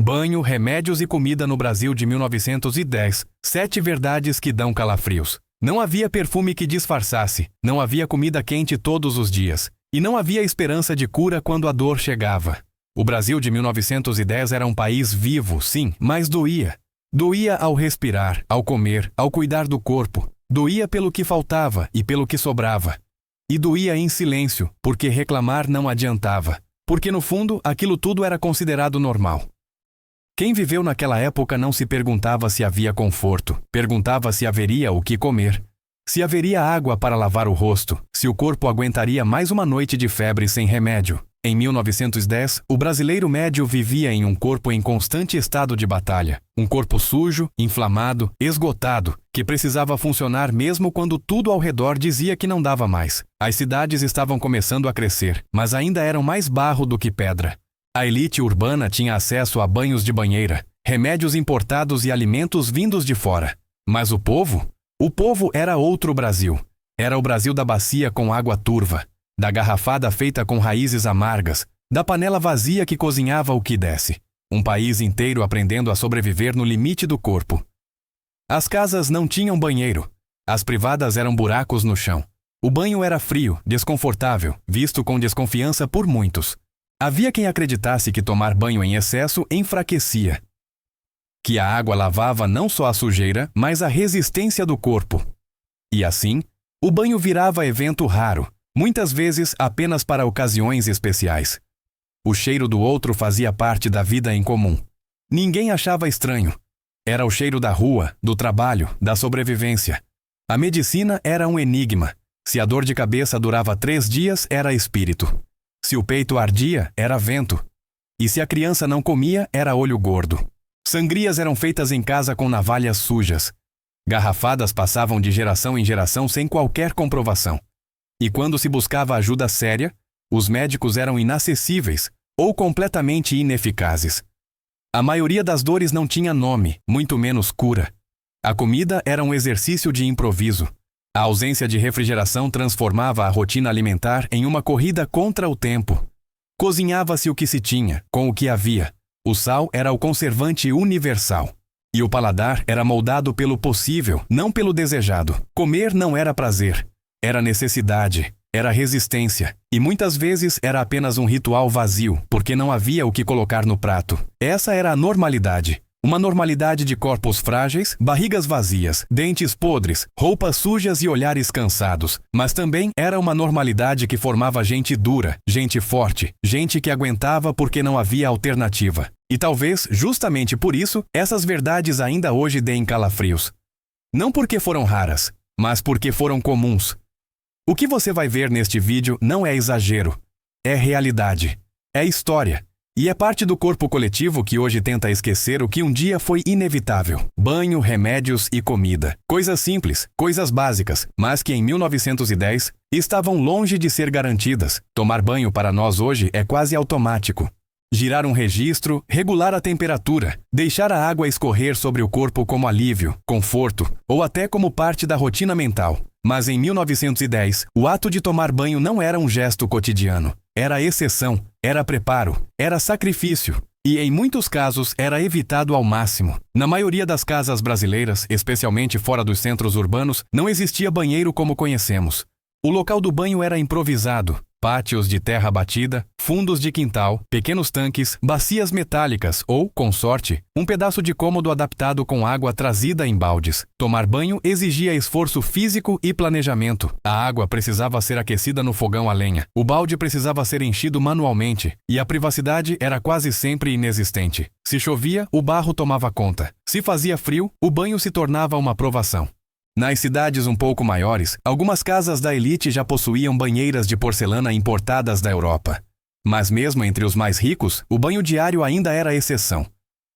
Banho, remédios e comida no Brasil de 1910. 7 verdades que dão calafrios. Não havia perfume que disfarçasse, não havia comida quente todos os dias, e não havia esperança de cura quando a dor chegava. O Brasil de 1910 era um país vivo, sim, mas doía. Doía ao respirar, ao comer, ao cuidar do corpo. Doía pelo que faltava e pelo que sobrava. E doía em silêncio, porque reclamar não adiantava. Porque no fundo, aquilo tudo era considerado normal. Quem viveu naquela época não se perguntava se havia conforto, perguntava se haveria o que comer, se haveria água para lavar o rosto, se o corpo aguentaria mais uma noite de febre sem remédio. Em 1910, o brasileiro médio vivia em um corpo em constante estado de batalha, um corpo sujo, inflamado, esgotado, que precisava funcionar mesmo quando tudo ao redor dizia que não dava mais. As cidades estavam começando a crescer, mas ainda eram mais barro do que pedra. A elite urbana tinha acesso a banhos de banheira, remédios importados e alimentos vindos de fora. Mas o povo? O povo era outro Brasil. Era o Brasil da bacia com água turva, da garrafada feita com raízes amargas, da panela vazia que cozinhava o que desse. Um país inteiro aprendendo a sobreviver no limite do corpo. As casas não tinham banheiro. As privadas eram buracos no chão. O banho era frio, desconfortável, visto com desconfiança por muitos. Havia quem acreditasse que tomar banho em excesso enfraquecia. Que a água lavava não só a sujeira, mas a resistência do corpo. E assim, o banho virava evento raro, muitas vezes apenas para ocasiões especiais. O cheiro do outro fazia parte da vida em comum. Ninguém achava estranho. Era o cheiro da rua, do trabalho, da sobrevivência. A medicina era um enigma. Se a dor de cabeça durava 3 dias, era espírito. Se o peito ardia, era vento. E se a criança não comia, era olho gordo. Sangrias eram feitas em casa com navalhas sujas. Garrafadas passavam de geração em geração sem qualquer comprovação. E quando se buscava ajuda séria, os médicos eram inacessíveis ou completamente ineficazes. A maioria das dores não tinha nome, muito menos cura. A comida era um exercício de improviso. A ausência de refrigeração transformava a rotina alimentar em uma corrida contra o tempo. Cozinhava-se o que se tinha, com o que havia. O sal era o conservante universal. E o paladar era moldado pelo possível, não pelo desejado. Comer não era prazer. Era necessidade. Era resistência. E muitas vezes era apenas um ritual vazio, porque não havia o que colocar no prato. Essa era a normalidade. Uma normalidade de corpos frágeis, barrigas vazias, dentes podres, roupas sujas e olhares cansados. Mas também era uma normalidade que formava gente dura, gente forte, gente que aguentava porque não havia alternativa. E talvez, justamente por isso, essas verdades ainda hoje deem calafrios. Não porque foram raras, mas porque foram comuns. O que você vai ver neste vídeo não é exagero, é realidade, é história. E é parte do corpo coletivo que hoje tenta esquecer o que um dia foi inevitável. Banho, remédios e comida. Coisas simples, coisas básicas, mas que em 1910 estavam longe de ser garantidas. Tomar banho para nós hoje é quase automático. Girar um registro, regular a temperatura, deixar a água escorrer sobre o corpo como alívio, conforto ou até como parte da rotina mental. Mas em 1910, o ato de tomar banho não era um gesto cotidiano. Era exceção, era preparo, era sacrifício. E em muitos casos era evitado ao máximo. Na maioria das casas brasileiras, especialmente fora dos centros urbanos, não existia banheiro como conhecemos. O local do banho era improvisado. Pátios de terra batida, fundos de quintal, pequenos tanques, bacias metálicas ou, com sorte, um pedaço de cômodo adaptado com água trazida em baldes. Tomar banho exigia esforço físico e planejamento. A água precisava ser aquecida no fogão a lenha. O balde precisava ser enchido manualmente. E a privacidade era quase sempre inexistente. Se chovia, o barro tomava conta. Se fazia frio, o banho se tornava uma provação. Nas cidades um pouco maiores, algumas casas da elite já possuíam banheiras de porcelana importadas da Europa. Mas mesmo entre os mais ricos, o banho diário ainda era exceção.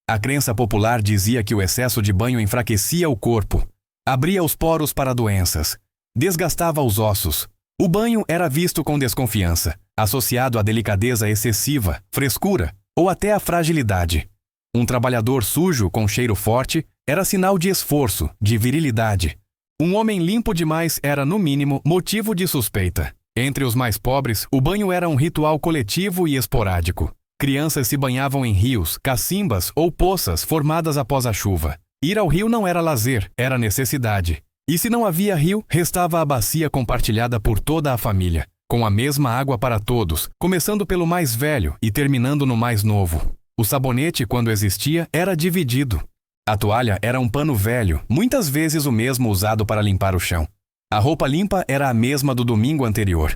A crença popular dizia que o excesso de banho enfraquecia o corpo, abria os poros para doenças, desgastava os ossos. O banho era visto com desconfiança, associado à delicadeza excessiva, frescura ou até à fragilidade. Um trabalhador sujo com cheiro forte era sinal de esforço, de virilidade. Um homem limpo demais era, no mínimo, motivo de suspeita. Entre os mais pobres, o banho era um ritual coletivo e esporádico. Crianças se banhavam em rios, cacimbas ou poças formadas após a chuva. Ir ao rio não era lazer, era necessidade. E se não havia rio, restava a bacia compartilhada por toda a família, com a mesma água para todos, começando pelo mais velho e terminando no mais novo. O sabonete, quando existia, era dividido. A toalha era um pano velho, muitas vezes o mesmo usado para limpar o chão. A roupa limpa era a mesma do domingo anterior.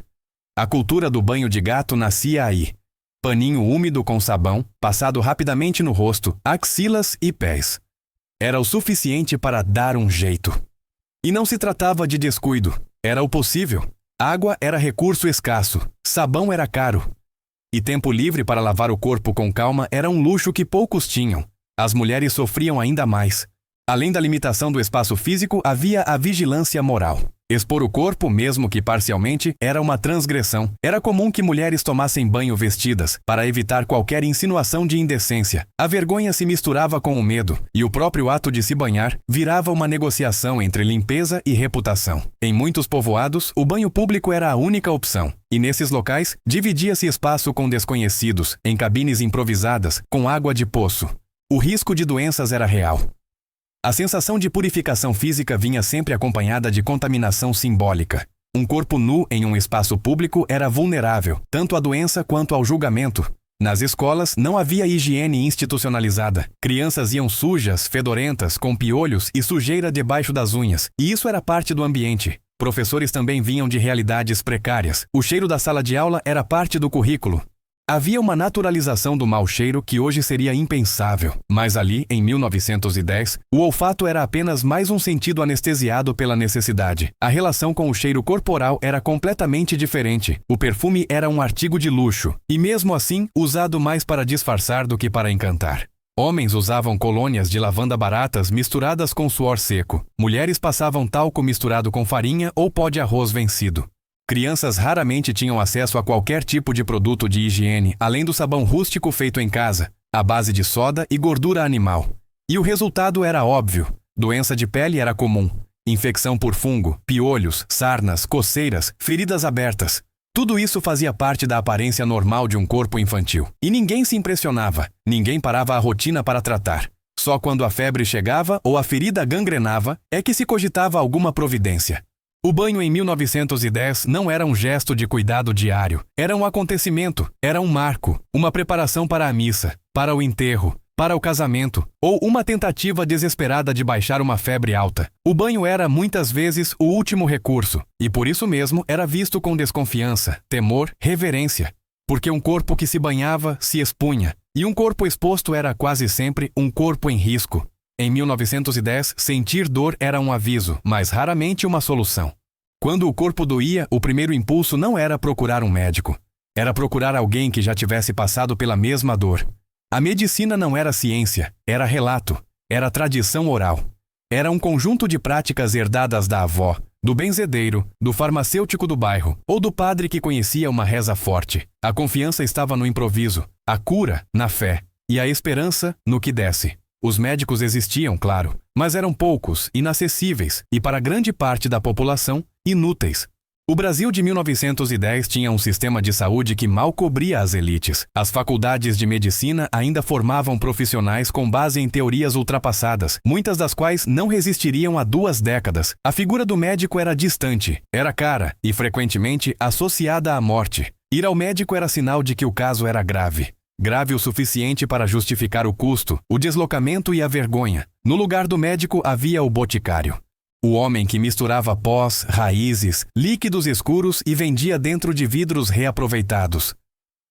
A cultura do banho de gato nascia aí. Paninho úmido com sabão, passado rapidamente no rosto, axilas e pés. Era o suficiente para dar um jeito. E não se tratava de descuido, era o possível. Água era recurso escasso, sabão era caro. E tempo livre para lavar o corpo com calma era um luxo que poucos tinham. As mulheres sofriam ainda mais. Além da limitação do espaço físico, havia a vigilância moral. Expor o corpo, mesmo que parcialmente, era uma transgressão. Era comum que mulheres tomassem banho vestidas, para evitar qualquer insinuação de indecência. A vergonha se misturava com o medo, e o próprio ato de se banhar virava uma negociação entre limpeza e reputação. Em muitos povoados, o banho público era a única opção, e nesses locais, dividia-se espaço com desconhecidos, em cabines improvisadas, com água de poço. O risco de doenças era real. A sensação de purificação física vinha sempre acompanhada de contaminação simbólica. Um corpo nu em um espaço público era vulnerável, tanto à doença quanto ao julgamento. Nas escolas, não havia higiene institucionalizada. Crianças iam sujas, fedorentas, com piolhos e sujeira debaixo das unhas, e isso era parte do ambiente. Professores também vinham de realidades precárias. O cheiro da sala de aula era parte do currículo. Havia uma naturalização do mau cheiro que hoje seria impensável, mas ali, em 1910, o olfato era apenas mais um sentido anestesiado pela necessidade. A relação com o cheiro corporal era completamente diferente. O perfume era um artigo de luxo, e mesmo assim, usado mais para disfarçar do que para encantar. Homens usavam colônias de lavanda baratas misturadas com suor seco. Mulheres passavam talco misturado com farinha ou pó de arroz vencido. Crianças raramente tinham acesso a qualquer tipo de produto de higiene, além do sabão rústico feito em casa, à base de soda e gordura animal. E o resultado era óbvio. Doença de pele era comum. Infecção por fungo, piolhos, sarnas, coceiras, feridas abertas. Tudo isso fazia parte da aparência normal de um corpo infantil. E ninguém se impressionava, ninguém parava a rotina para tratar. Só quando a febre chegava ou a ferida gangrenava é que se cogitava alguma providência. O banho em 1910 não era um gesto de cuidado diário. Era um acontecimento, era um marco, uma preparação para a missa, para o enterro, para o casamento, ou uma tentativa desesperada de baixar uma febre alta. O banho era, muitas vezes, o último recurso, e por isso mesmo era visto com desconfiança, temor, reverência. Porque um corpo que se banhava se expunha, e um corpo exposto era quase sempre um corpo em risco. Em 1910, sentir dor era um aviso, mas raramente uma solução. Quando o corpo doía, o primeiro impulso não era procurar um médico. Era procurar alguém que já tivesse passado pela mesma dor. A medicina não era ciência, era relato, era tradição oral. Era um conjunto de práticas herdadas da avó, do benzedeiro, do farmacêutico do bairro, ou do padre que conhecia uma reza forte. A confiança estava no improviso, a cura, na fé, e a esperança no que desce. Os médicos existiam, claro, mas eram poucos, inacessíveis e, para grande parte da população, inúteis. O Brasil de 1910 tinha um sistema de saúde que mal cobria as elites. As faculdades de medicina ainda formavam profissionais com base em teorias ultrapassadas, muitas das quais não resistiriam a 2 décadas. A figura do médico era distante, era cara e, frequentemente, associada à morte. Ir ao médico era sinal de que o caso era grave. Grave o suficiente para justificar o custo, o deslocamento e a vergonha. No lugar do médico havia o boticário. O homem que misturava pós, raízes, líquidos escuros e vendia dentro de vidros reaproveitados.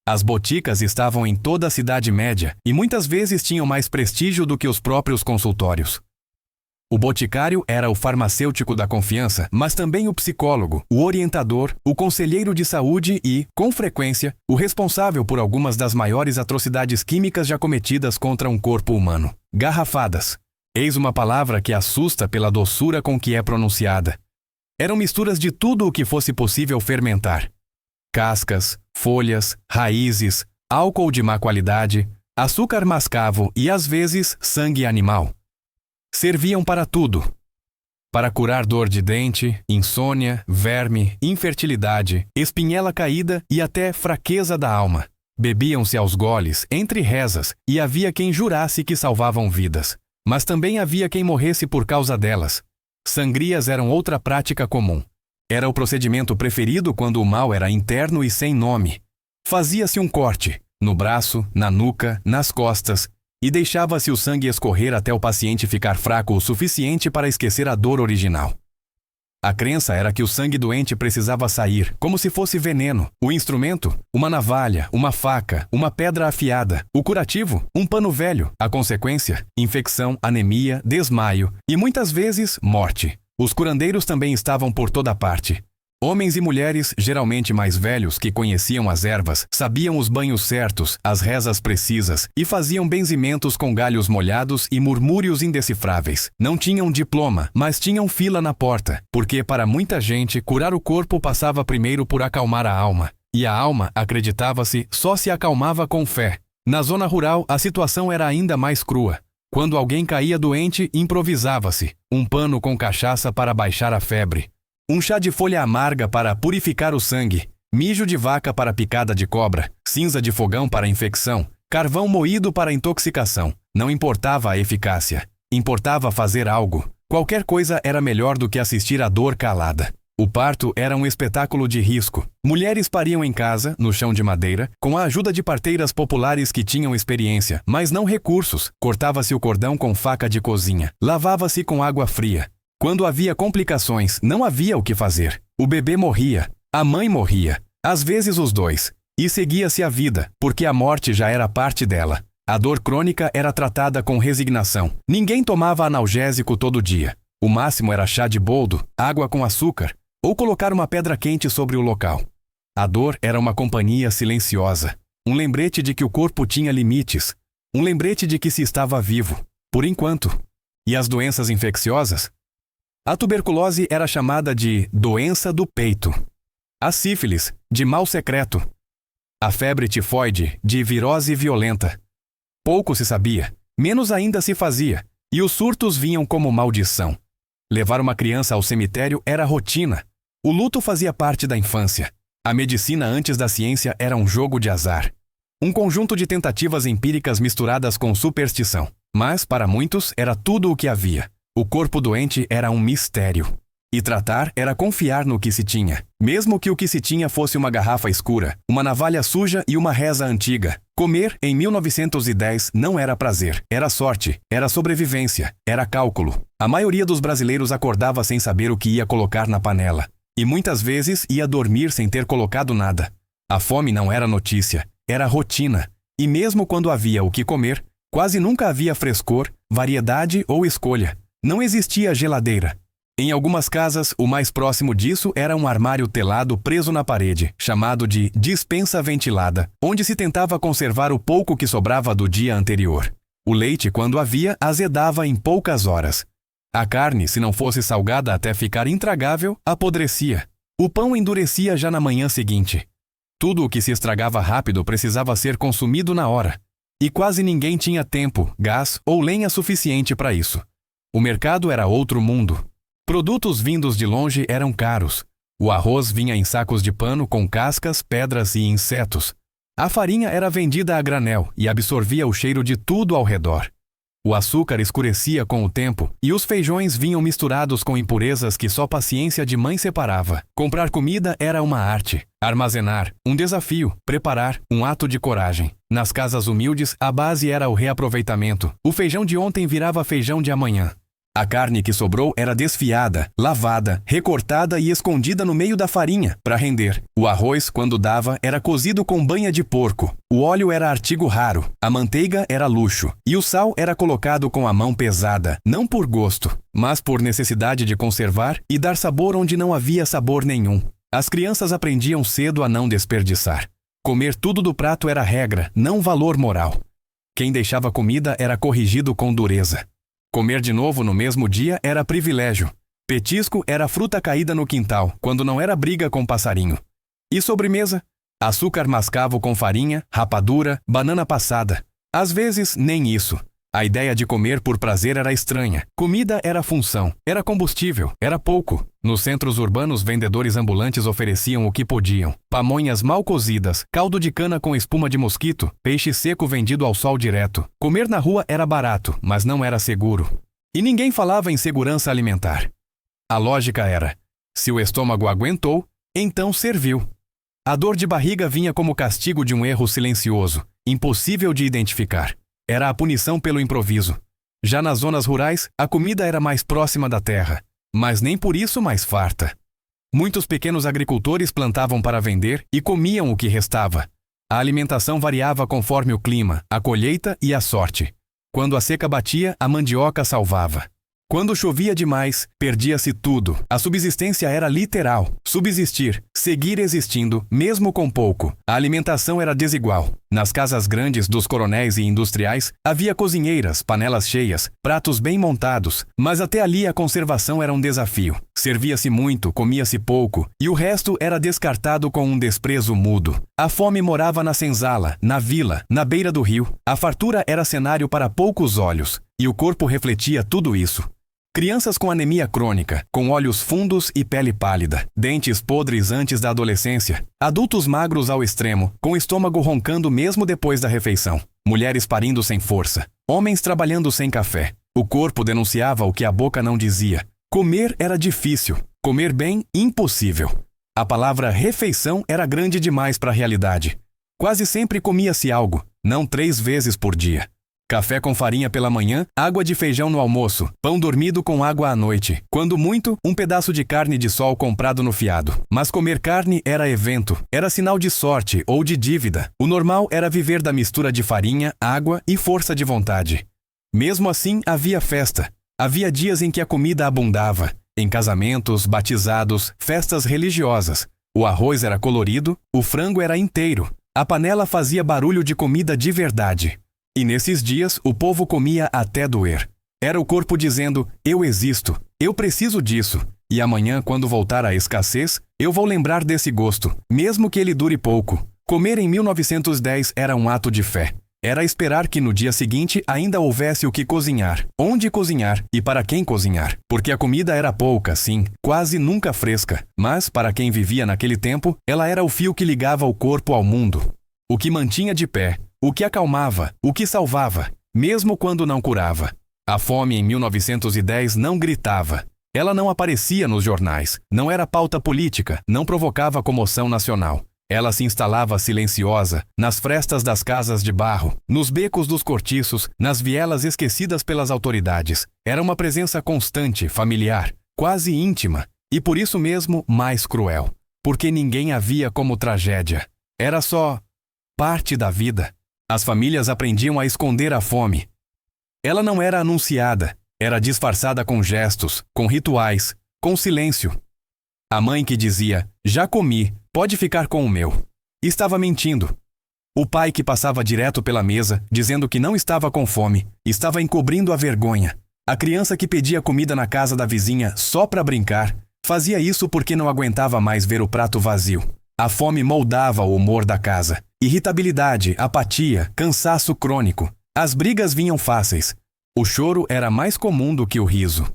As boticas estavam em toda a Cidade Média e muitas vezes tinham mais prestígio do que os próprios consultórios. O boticário era o farmacêutico da confiança, mas também o psicólogo, o orientador, o conselheiro de saúde e, com frequência, o responsável por algumas das maiores atrocidades químicas já cometidas contra um corpo humano. Garrafadas. Eis uma palavra que assusta pela doçura com que é pronunciada. Eram misturas de tudo o que fosse possível fermentar. Cascas, folhas, raízes, álcool de má qualidade, açúcar mascavo e, às vezes, sangue animal. Serviam para tudo. Para curar dor de dente, insônia, verme, infertilidade, espinhela caída e até fraqueza da alma. Bebiam-se aos goles, entre rezas, e havia quem jurasse que salvavam vidas. Mas também havia quem morresse por causa delas. Sangrias eram outra prática comum. Era o procedimento preferido quando o mal era interno e sem nome. Fazia-se um corte, no braço, na nuca, nas costas, e deixava-se o sangue escorrer até o paciente ficar fraco o suficiente para esquecer a dor original. A crença era que o sangue doente precisava sair, como se fosse veneno. O instrumento? Uma navalha, uma faca, uma pedra afiada. O curativo? Um pano velho. A consequência? Infecção, anemia, desmaio e muitas vezes morte. Os curandeiros também estavam por toda parte. Homens e mulheres, geralmente mais velhos, que conheciam as ervas, sabiam os banhos certos, as rezas precisas e faziam benzimentos com galhos molhados e murmúrios indecifráveis. Não tinham diploma, mas tinham fila na porta, porque para muita gente curar o corpo passava primeiro por acalmar a alma. E a alma, acreditava-se, só se acalmava com fé. Na zona rural, a situação era ainda mais crua. Quando alguém caía doente, improvisava-se um pano com cachaça para baixar a febre. Um chá de folha amarga para purificar o sangue, mijo de vaca para picada de cobra, cinza de fogão para infecção, carvão moído para intoxicação. Não importava a eficácia, importava fazer algo. Qualquer coisa era melhor do que assistir à dor calada. O parto era um espetáculo de risco. Mulheres pariam em casa, no chão de madeira, com a ajuda de parteiras populares que tinham experiência, mas não recursos. Cortava-se o cordão com faca de cozinha, lavava-se com água fria. Quando havia complicações, não havia o que fazer. O bebê morria, a mãe morria, às vezes os dois. E seguia-se a vida, porque a morte já era parte dela. A dor crônica era tratada com resignação. Ninguém tomava analgésico todo dia. O máximo era chá de boldo, água com açúcar, ou colocar uma pedra quente sobre o local. A dor era uma companhia silenciosa. Um lembrete de que o corpo tinha limites. Um lembrete de que se estava vivo, por enquanto. E as doenças infecciosas? A tuberculose era chamada de doença do peito. A sífilis, de mal secreto. A febre tifoide, de virose violenta. Pouco se sabia, menos ainda se fazia, e os surtos vinham como maldição. Levar uma criança ao cemitério era rotina. O luto fazia parte da infância. A medicina antes da ciência era um jogo de azar. Um conjunto de tentativas empíricas misturadas com superstição. Mas, para muitos, era tudo o que havia. O corpo doente era um mistério. E tratar era confiar no que se tinha. Mesmo que o que se tinha fosse uma garrafa escura, uma navalha suja e uma reza antiga. Comer, em 1910, não era prazer. Era sorte, era sobrevivência, era cálculo. A maioria dos brasileiros acordava sem saber o que ia colocar na panela. E muitas vezes ia dormir sem ter colocado nada. A fome não era notícia, era rotina. E mesmo quando havia o que comer, quase nunca havia frescor, variedade ou escolha. Não existia geladeira. Em algumas casas, o mais próximo disso era um armário telado preso na parede, chamado de despensa ventilada, onde se tentava conservar o pouco que sobrava do dia anterior. O leite, quando havia, azedava em poucas horas. A carne, se não fosse salgada até ficar intragável, apodrecia. O pão endurecia já na manhã seguinte. Tudo o que se estragava rápido precisava ser consumido na hora. E quase ninguém tinha tempo, gás ou lenha suficiente para isso. O mercado era outro mundo. Produtos vindos de longe eram caros. O arroz vinha em sacos de pano com cascas, pedras e insetos. A farinha era vendida a granel e absorvia o cheiro de tudo ao redor. O açúcar escurecia com o tempo e os feijões vinham misturados com impurezas que só paciência de mãe separava. Comprar comida era uma arte. Armazenar, um desafio. Preparar, um ato de coragem. Nas casas humildes, a base era o reaproveitamento. O feijão de ontem virava feijão de amanhã. A carne que sobrou era desfiada, lavada, recortada e escondida no meio da farinha, para render. O arroz, quando dava, era cozido com banha de porco. O óleo era artigo raro, a manteiga era luxo. E o sal era colocado com a mão pesada, não por gosto, mas por necessidade de conservar e dar sabor onde não havia sabor nenhum. As crianças aprendiam cedo a não desperdiçar. Comer tudo do prato era regra, não valor moral. Quem deixava comida era corrigido com dureza. Comer de novo no mesmo dia era privilégio. Petisco era fruta caída no quintal, quando não era briga com passarinho. E sobremesa? Açúcar mascavo com farinha, rapadura, banana passada. Às vezes, nem isso. A ideia de comer por prazer era estranha. Comida era função, era combustível, era pouco. Nos centros urbanos, vendedores ambulantes ofereciam o que podiam: pamonhas mal cozidas, caldo de cana com espuma de mosquito, peixe seco vendido ao sol direto. Comer na rua era barato, mas não era seguro. E ninguém falava em segurança alimentar. A lógica era: se o estômago aguentou, então serviu. A dor de barriga vinha como castigo de um erro silencioso, impossível de identificar. Era a punição pelo improviso. Já nas zonas rurais, a comida era mais próxima da terra, mas nem por isso mais farta. Muitos pequenos agricultores plantavam para vender e comiam o que restava. A alimentação variava conforme o clima, a colheita e a sorte. Quando a seca batia, a mandioca salvava. Quando chovia demais, perdia-se tudo. A subsistência era literal: subsistir, seguir existindo, mesmo com pouco. A alimentação era desigual. Nas casas grandes dos coronéis e industriais, havia cozinheiras, panelas cheias, pratos bem montados, mas até ali a conservação era um desafio. Servia-se muito, comia-se pouco, e o resto era descartado com um desprezo mudo. A fome morava na senzala, na vila, na beira do rio. A fartura era cenário para poucos olhos, e o corpo refletia tudo isso. Crianças com anemia crônica, com olhos fundos e pele pálida, dentes podres antes da adolescência, adultos magros ao extremo, com estômago roncando mesmo depois da refeição, mulheres parindo sem força, homens trabalhando sem café. O corpo denunciava o que a boca não dizia. Comer era difícil, comer bem, impossível. A palavra refeição era grande demais para a realidade. Quase sempre comia-se algo, não 3 vezes por dia. Café com farinha pela manhã, água de feijão no almoço, pão dormido com água à noite. Quando muito, um pedaço de carne de sol comprado no fiado. Mas comer carne era evento, era sinal de sorte ou de dívida. O normal era viver da mistura de farinha, água e força de vontade. Mesmo assim, havia festa. Havia dias em que a comida abundava. Em casamentos, batizados, festas religiosas. O arroz era colorido, o frango era inteiro. A panela fazia barulho de comida de verdade. E nesses dias, o povo comia até doer. Era o corpo dizendo: eu existo, eu preciso disso. E amanhã, quando voltar à escassez, eu vou lembrar desse gosto, mesmo que ele dure pouco. Comer em 1910 era um ato de fé. Era esperar que no dia seguinte ainda houvesse o que cozinhar, onde cozinhar e para quem cozinhar. Porque a comida era pouca, sim, quase nunca fresca. Mas, para quem vivia naquele tempo, ela era o fio que ligava o corpo ao mundo. O que mantinha de pé, o que acalmava, o que salvava, mesmo quando não curava. A fome em 1910 não gritava. Ela não aparecia nos jornais, não era pauta política, não provocava comoção nacional. Ela se instalava silenciosa, nas frestas das casas de barro, nos becos dos cortiços, nas vielas esquecidas pelas autoridades. Era uma presença constante, familiar, quase íntima, e por isso mesmo mais cruel. Porque ninguém a via como tragédia. Era só parte da vida. As famílias aprendiam a esconder a fome. Ela não era anunciada, era disfarçada com gestos, com rituais, com silêncio. A mãe que dizia: já comi, pode ficar com o meu, estava mentindo. O pai que passava direto pela mesa, dizendo que não estava com fome, estava encobrindo a vergonha. A criança que pedia comida na casa da vizinha só para brincar, fazia isso porque não aguentava mais ver o prato vazio. A fome moldava o humor da casa. Irritabilidade, apatia, cansaço crônico. As brigas vinham fáceis. O choro era mais comum do que o riso.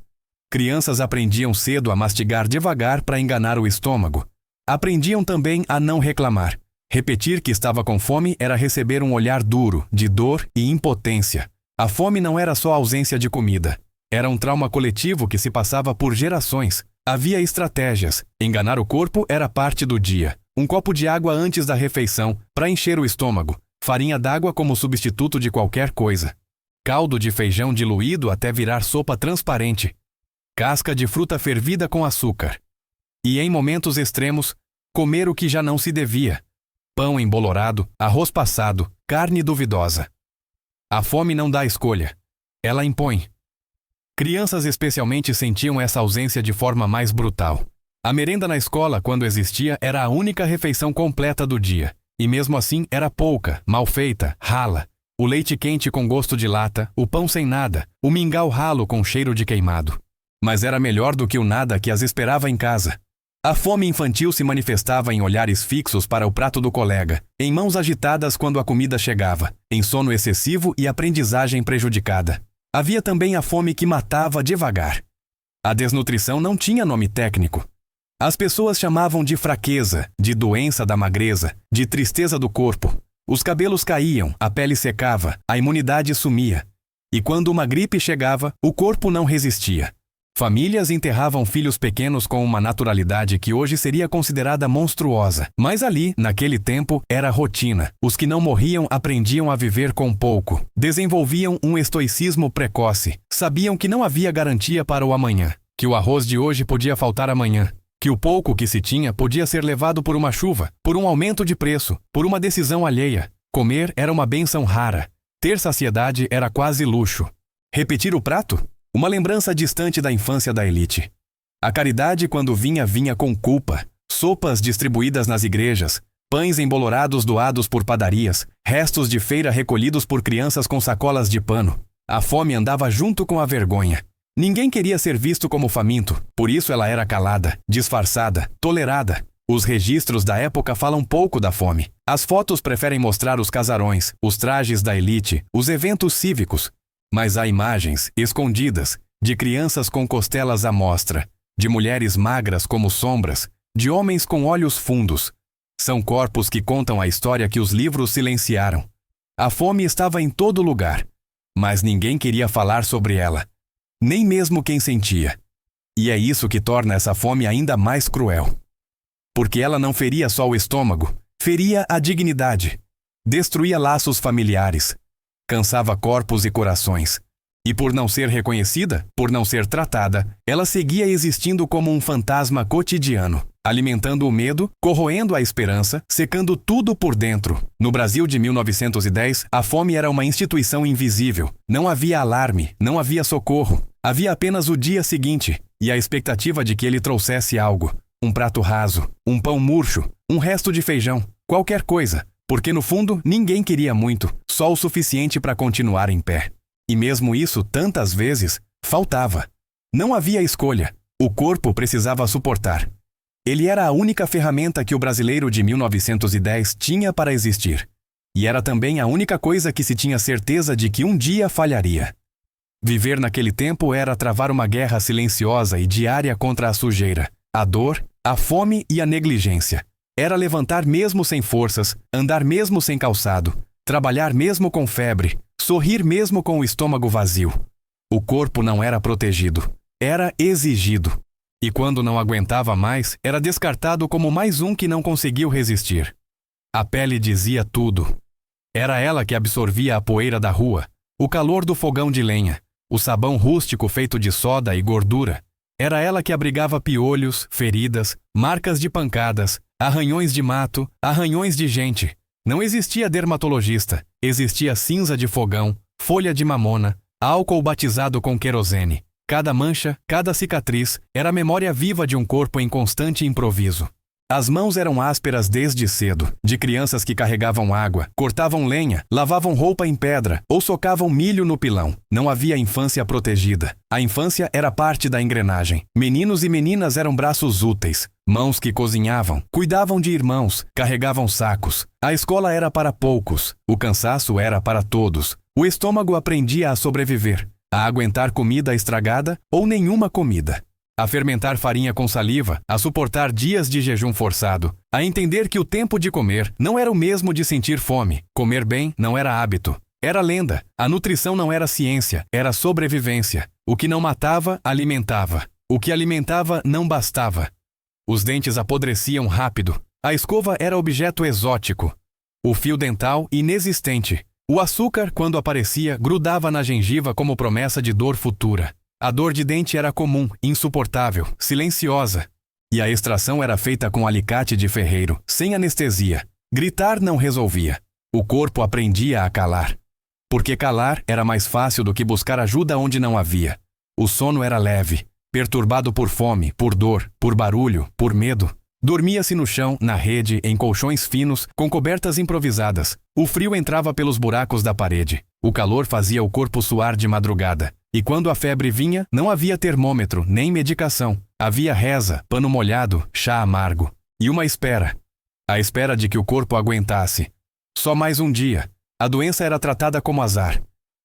Crianças aprendiam cedo a mastigar devagar para enganar o estômago. Aprendiam também a não reclamar. Repetir que estava com fome era receber um olhar duro, de dor e impotência. A fome não era só ausência de comida. Era um trauma coletivo que se passava por gerações. Havia estratégias. Enganar o corpo era parte do dia. Um copo de água antes da refeição, para encher o estômago. Farinha d'água como substituto de qualquer coisa. Caldo de feijão diluído até virar sopa transparente. Casca de fruta fervida com açúcar. E em momentos extremos, comer o que já não se devia. Pão embolorado, arroz passado, carne duvidosa. A fome não dá escolha. Ela impõe. Crianças especialmente sentiam essa ausência de forma mais brutal. A merenda na escola, quando existia, era a única refeição completa do dia. E mesmo assim era pouca, mal feita, rala. O leite quente com gosto de lata, o pão sem nada, o mingau ralo com cheiro de queimado. Mas era melhor do que o nada que as esperava em casa. A fome infantil se manifestava em olhares fixos para o prato do colega, em mãos agitadas quando a comida chegava, em sono excessivo e aprendizagem prejudicada. Havia também a fome que matava devagar. A desnutrição não tinha nome técnico. As pessoas chamavam de fraqueza, de doença da magreza, de tristeza do corpo. Os cabelos caíam, a pele secava, a imunidade sumia. E quando uma gripe chegava, o corpo não resistia. Famílias enterravam filhos pequenos com uma naturalidade que hoje seria considerada monstruosa. Mas ali, naquele tempo, era rotina. Os que não morriam aprendiam a viver com pouco. Desenvolviam um estoicismo precoce. Sabiam que não havia garantia para o amanhã. Que o arroz de hoje podia faltar amanhã. Que o pouco que se tinha podia ser levado por uma chuva, por um aumento de preço, por uma decisão alheia. Comer era uma bênção rara. Ter saciedade era quase luxo. Repetir o prato? Uma lembrança distante da infância da elite. A caridade, quando vinha com culpa. Sopas distribuídas nas igrejas, pães embolorados doados por padarias, restos de feira recolhidos por crianças com sacolas de pano. A fome andava junto com a vergonha. Ninguém queria ser visto como faminto, por isso ela era calada, disfarçada, tolerada. Os registros da época falam pouco da fome. As fotos preferem mostrar os casarões, os trajes da elite, os eventos cívicos. Mas há imagens, escondidas, de crianças com costelas à mostra, de mulheres magras como sombras, de homens com olhos fundos. São corpos que contam a história que os livros silenciaram. A fome estava em todo lugar, mas ninguém queria falar sobre ela, nem mesmo quem sentia. E é isso que torna essa fome ainda mais cruel. Porque ela não feria só o estômago, feria a dignidade, destruía laços familiares, cansava corpos e corações. E por não ser reconhecida, por não ser tratada, ela seguia existindo como um fantasma cotidiano, alimentando o medo, corroendo a esperança, secando tudo por dentro. No Brasil de 1910, a fome era uma instituição invisível. Não havia alarme, não havia socorro. Havia apenas o dia seguinte e a expectativa de que ele trouxesse algo. Um prato raso, um pão murcho, um resto de feijão, qualquer coisa. Porque no fundo, ninguém queria muito, só o suficiente para continuar em pé. E mesmo isso, tantas vezes, faltava. Não havia escolha. O corpo precisava suportar. Ele era a única ferramenta que o brasileiro de 1910 tinha para existir. E era também a única coisa que se tinha certeza de que um dia falharia. Viver naquele tempo era travar uma guerra silenciosa e diária contra a sujeira, a dor, a fome e a negligência. Era levantar mesmo sem forças, andar mesmo sem calçado, trabalhar mesmo com febre, sorrir mesmo com o estômago vazio. O corpo não era protegido, era exigido. E quando não aguentava mais, era descartado como mais um que não conseguiu resistir. A pele dizia tudo. Era ela que absorvia a poeira da rua, o calor do fogão de lenha, o sabão rústico feito de soda e gordura. Era ela que abrigava piolhos, feridas, marcas de pancadas, arranhões de mato, arranhões de gente. Não existia dermatologista, existia cinza de fogão, folha de mamona, álcool batizado com querosene. Cada mancha, cada cicatriz, era a memória viva de um corpo em constante improviso. As mãos eram ásperas desde cedo, de crianças que carregavam água, cortavam lenha, lavavam roupa em pedra ou socavam milho no pilão. Não havia infância protegida. A infância era parte da engrenagem. Meninos e meninas eram braços úteis, mãos que cozinhavam, cuidavam de irmãos, carregavam sacos. A escola era para poucos, o cansaço era para todos. O estômago aprendia a sobreviver, a aguentar comida estragada ou nenhuma comida. A fermentar farinha com saliva, a suportar dias de jejum forçado, a entender que o tempo de comer não era o mesmo de sentir fome. Comer bem não era hábito, era lenda. A nutrição não era ciência, era sobrevivência. O que não matava, alimentava. O que alimentava não bastava. Os dentes apodreciam rápido. A escova era objeto exótico. O fio dental, inexistente. O açúcar, quando aparecia, grudava na gengiva como promessa de dor futura. A dor de dente era comum, insuportável, silenciosa. E a extração era feita com alicate de ferreiro, sem anestesia. Gritar não resolvia. O corpo aprendia a calar. Porque calar era mais fácil do que buscar ajuda onde não havia. O sono era leve, perturbado por fome, por dor, por barulho, por medo. Dormia-se no chão, na rede, em colchões finos, com cobertas improvisadas. O frio entrava pelos buracos da parede. O calor fazia o corpo suar de madrugada. E quando a febre vinha, não havia termômetro, nem medicação. Havia reza, pano molhado, chá amargo. E uma espera. A espera de que o corpo aguentasse. Só mais um dia. A doença era tratada como azar.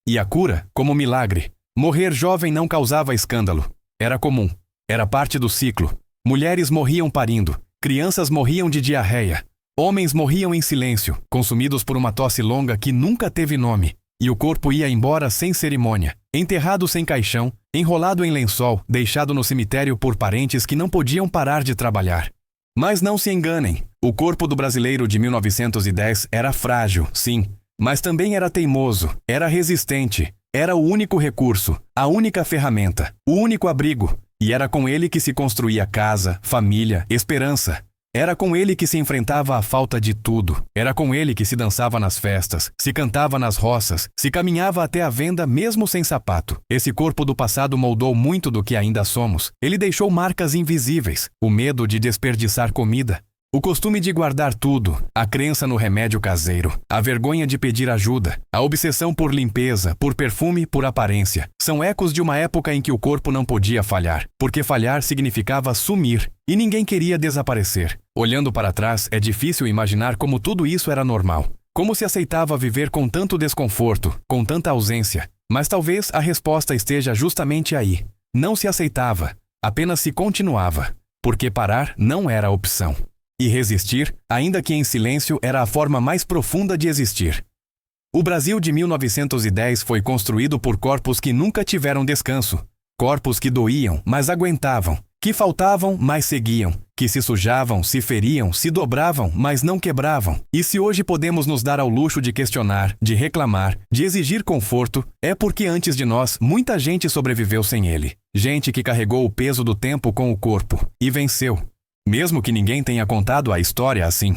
E a cura, como milagre. Morrer jovem não causava escândalo. Era comum. Era parte do ciclo. Mulheres morriam parindo. Crianças morriam de diarreia. Homens morriam em silêncio, consumidos por uma tosse longa que nunca teve nome. E o corpo ia embora sem cerimônia, enterrado sem caixão, enrolado em lençol, deixado no cemitério por parentes que não podiam parar de trabalhar. Mas não se enganem, o corpo do brasileiro de 1910 era frágil, sim, mas também era teimoso, era resistente, era o único recurso, a única ferramenta, o único abrigo, e era com ele que se construía casa, família, esperança. Era com ele que se enfrentava a falta de tudo. Era com ele que se dançava nas festas, se cantava nas roças, se caminhava até a venda mesmo sem sapato. Esse corpo do passado moldou muito do que ainda somos. Ele deixou marcas invisíveis, o medo de desperdiçar comida, o costume de guardar tudo, a crença no remédio caseiro, a vergonha de pedir ajuda, a obsessão por limpeza, por perfume, por aparência. São ecos de uma época em que o corpo não podia falhar, porque falhar significava sumir, e ninguém queria desaparecer. Olhando para trás, é difícil imaginar como tudo isso era normal. Como se aceitava viver com tanto desconforto, com tanta ausência. Mas talvez a resposta esteja justamente aí. Não se aceitava, apenas se continuava, porque parar não era opção. E resistir, ainda que em silêncio, era a forma mais profunda de existir. O Brasil de 1910 foi construído por corpos que nunca tiveram descanso. Corpos que doíam, mas aguentavam. Que faltavam, mas seguiam. Que se sujavam, se feriam, se dobravam, mas não quebravam. E se hoje podemos nos dar ao luxo de questionar, de reclamar, de exigir conforto, é porque antes de nós, muita gente sobreviveu sem ele. Gente que carregou o peso do tempo com o corpo. E venceu. Mesmo que ninguém tenha contado a história assim.